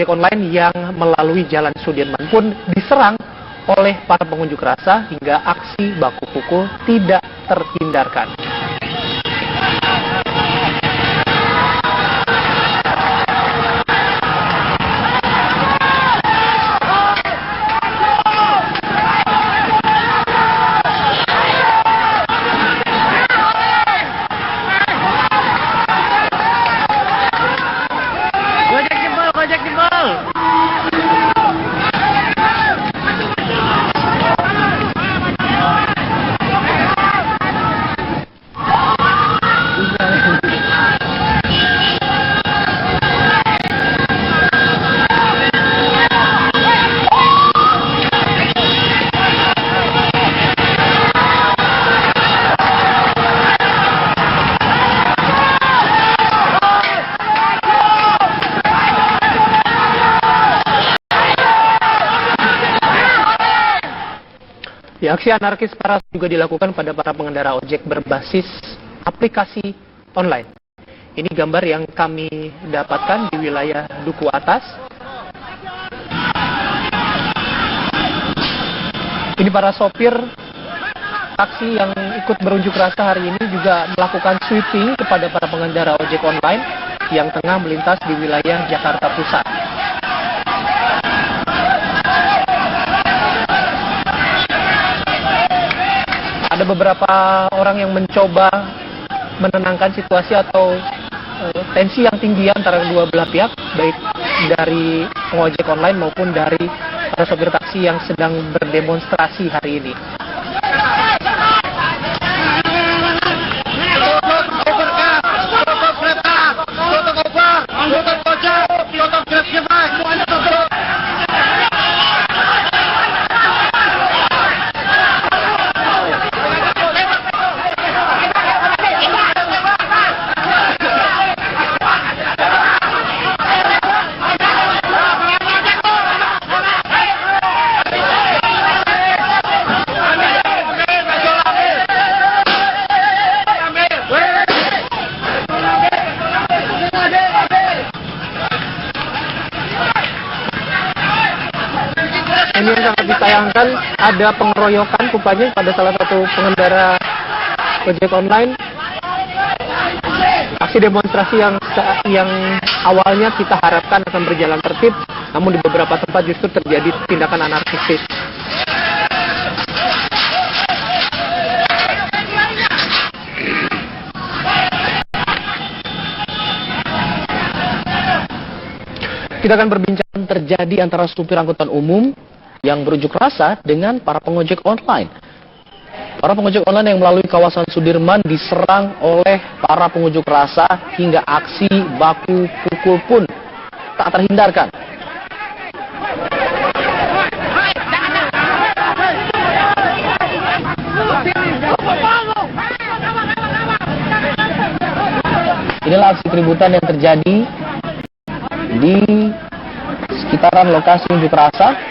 ojek online yang melalui Jalan Sudirman pun diserang oleh para pengunjuk rasa hingga aksi baku pukul tidak terhindarkan. Gojek jempol. Ya, aksi anarkis paras juga dilakukan pada para pengendara ojek berbasis aplikasi online. Ini gambar yang kami dapatkan di wilayah Duku Atas. Ini para sopir taksi yang ikut berunjuk rasa hari ini juga melakukan sweeping kepada para pengendara ojek online yang tengah melintas di wilayah Jakarta Pusat. Ada beberapa orang yang mencoba menenangkan situasi atau tensi yang tinggi antara kedua belah pihak, baik dari pengojek online maupun dari para sopir taksi yang sedang berdemonstrasi hari ini. Ini yang sangat disayangkan, ada pengeroyokan rupanya pada salah satu pengendara ojek online. Aksi demonstrasi yang awalnya kita harapkan akan berjalan tertib, namun di beberapa tempat justru terjadi tindakan anarkistis. Kita akan berbincang terjadi antara supir angkutan umum yang berunjuk rasa dengan para pengojek online. Para pengojek online yang melalui kawasan Sudirman diserang oleh para pengunjuk rasa hingga aksi baku pukul pun tak terhindarkan. Inilah aksi keributan yang terjadi di sekitaran lokasi unjuk rasa.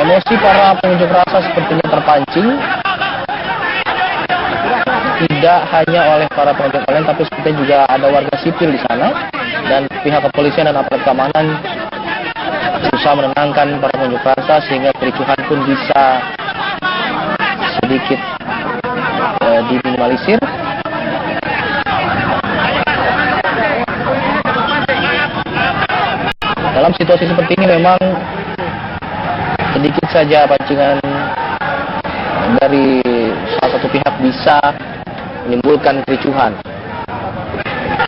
Emosi para pengunjuk rasa sepertinya terpancing, tidak hanya oleh para pengunjuk online, tapi sepertinya juga ada warga sipil di sana, dan pihak kepolisian dan aparat keamanan berusaha menenangkan para pengunjuk rasa sehingga kericuhan pun bisa sedikit diminimalisir. Dalam situasi seperti ini memang sedikit saja pancingan dari salah satu pihak bisa menimbulkan kericuhan.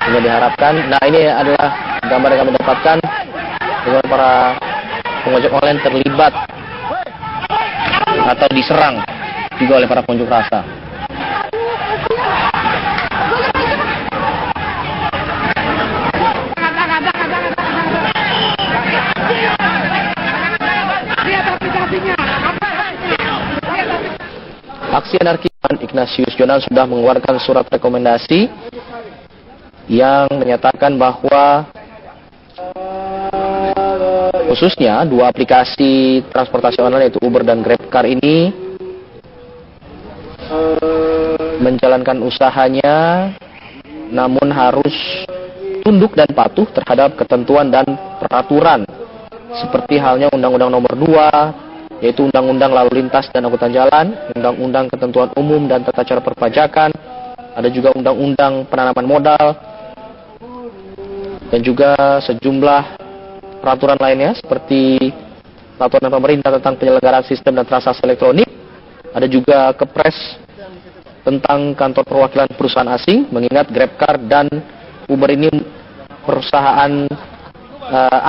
Ini diharapkan. Nah, ini adalah gambar yang kami dapatkan bagaimana para pengojek online terlibat atau diserang juga oleh para pengunjuk rasa. Aksi Anarki Ignatius Jonan sudah mengeluarkan surat rekomendasi yang menyatakan bahwa khususnya dua aplikasi transportasi online yaitu Uber dan GrabCar ini menjalankan usahanya namun harus tunduk dan patuh terhadap ketentuan dan peraturan seperti halnya Undang-Undang Nomor 2 yaitu Undang-Undang Lalu Lintas dan Angkutan Jalan, Undang-Undang Ketentuan Umum dan Tata Cara Perpajakan, ada juga Undang-Undang Penanaman Modal dan juga sejumlah peraturan lainnya seperti peraturan pemerintah tentang penyelenggaraan sistem dan transaksi elektronik. Ada juga Kepres tentang kantor perwakilan perusahaan asing, mengingat GrabCar dan Uber ini perusahaan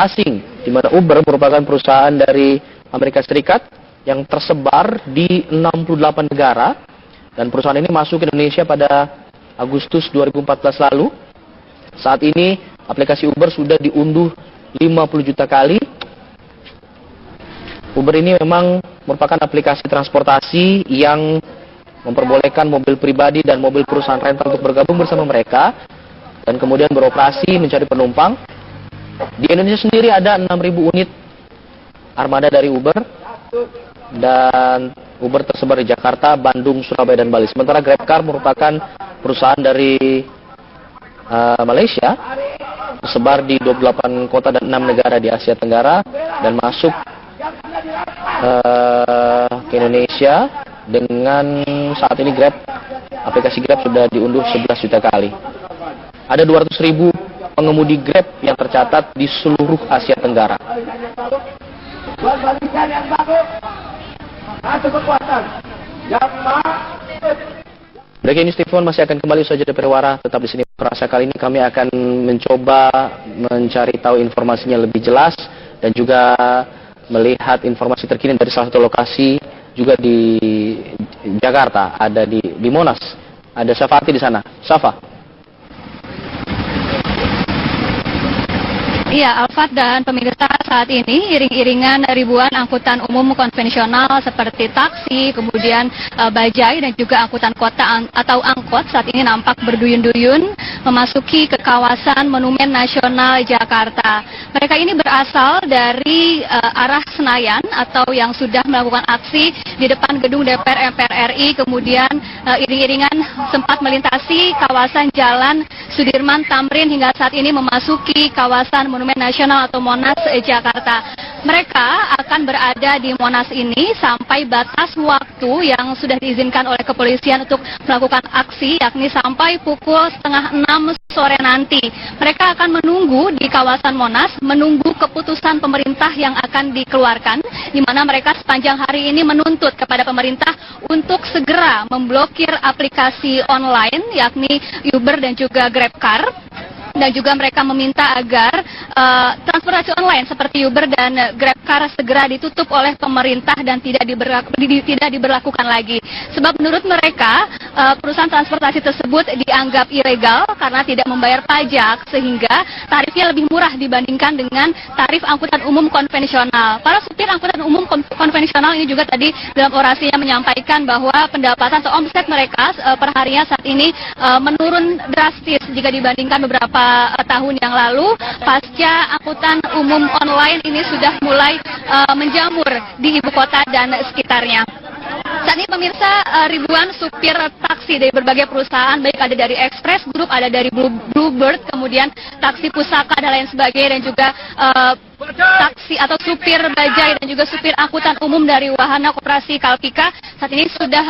asing, di mana Uber merupakan perusahaan dari Amerika Serikat yang tersebar di 68 negara, dan perusahaan ini masuk ke Indonesia pada Agustus 2014 lalu. Saat ini aplikasi Uber sudah diunduh 50 juta kali. Uber ini memang merupakan aplikasi transportasi yang memperbolehkan mobil pribadi dan mobil perusahaan rental untuk bergabung bersama mereka dan kemudian beroperasi mencari penumpang. Di Indonesia sendiri ada 6.000 unit armada dari Uber, dan Uber tersebar di Jakarta, Bandung, Surabaya, dan Bali. Sementara GrabCar merupakan perusahaan dari Malaysia, tersebar di 28 kota dan 6 negara di Asia Tenggara, dan masuk ke Indonesia dengan saat ini aplikasi Grab sudah diunduh 11 juta kali. Ada 200.000 pengemudi Grab yang tercatat di seluruh Asia Tenggara. Breaking News TV masih akan kembali saja dari Perwara. Tetap di sini Perasa. Kali ini kami akan mencoba mencari tahu informasinya lebih jelas dan juga melihat informasi terkini dari salah satu lokasi juga di Jakarta, ada di Monas. Ada Syafati di sana. Syafa. Iya, Alfat dan pemirsa, saat ini iring-iringan ribuan angkutan umum konvensional seperti taksi, kemudian bajai dan juga angkutan kota atau angkot saat ini nampak berduyun-duyun memasuki ke kawasan Monumen Nasional Jakarta. Mereka ini berasal dari arah Senayan atau yang sudah melakukan aksi di depan gedung DPR MPR RI, kemudian iring-iringan sempat melintasi kawasan Jalan Sudirman Tamrin hingga saat ini memasuki kawasan Monumen Nasional atau Monas Jakarta. Mereka akan berada di Monas ini sampai batas waktu yang sudah diizinkan oleh kepolisian untuk melakukan aksi, yakni sampai pukul 5:30 sore nanti. Mereka akan menunggu di kawasan Monas, menunggu keputusan pemerintah yang akan dikeluarkan, di mana mereka sepanjang hari ini menuntut kepada pemerintah untuk segera memblokir aplikasi online, yakni Uber dan juga GrabCar. Dan juga mereka meminta agar transportasi online seperti Uber dan GrabCar segera ditutup oleh pemerintah dan tidak diberlakukan lagi. Sebab menurut mereka perusahaan transportasi tersebut dianggap ilegal karena tidak membayar pajak, sehingga tarifnya lebih murah dibandingkan dengan tarif angkutan umum konvensional. Para supir angkutan umum konvensional ini juga tadi dalam orasinya menyampaikan bahwa pendapatan atau omset mereka per harinya saat ini menurun drastis jika dibandingkan beberapa tahun yang lalu, pasca angkutan umum online ini sudah mulai menjamur di ibu kota dan sekitarnya. Saat ini pemirsa, ribuan supir taksi dari berbagai perusahaan, baik ada dari Express Group, ada dari Bluebird, kemudian taksi pusaka dan lain sebagainya, dan juga taksi atau supir bajai dan juga supir angkutan umum dari wahana koperasi Kalpika saat ini sudah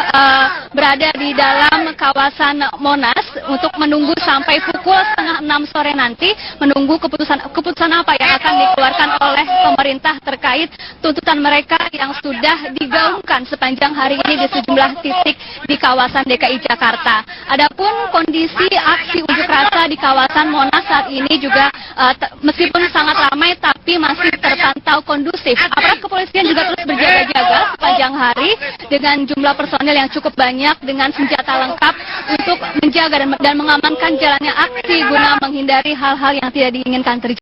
berada di dalam kawasan Monas untuk menunggu sampai pukul 5:30 sore nanti, menunggu keputusan apa yang akan dikeluarkan oleh pemerintah terkait tuntutan mereka yang sudah digaungkan sepanjang hari ini di sejumlah titik di kawasan DKI Jakarta. Adapun kondisi aksi unjuk rasa di kawasan Monas saat ini juga meskipun sangat ramai tapi masih terpantau kondusif. Aparat kepolisian juga terus berjaga-jaga sepanjang hari dengan jumlah personel yang cukup banyak dengan senjata lengkap untuk menjaga dan mengamankan jalannya aksi guna menghindari hal-hal yang tidak diinginkan terjadi.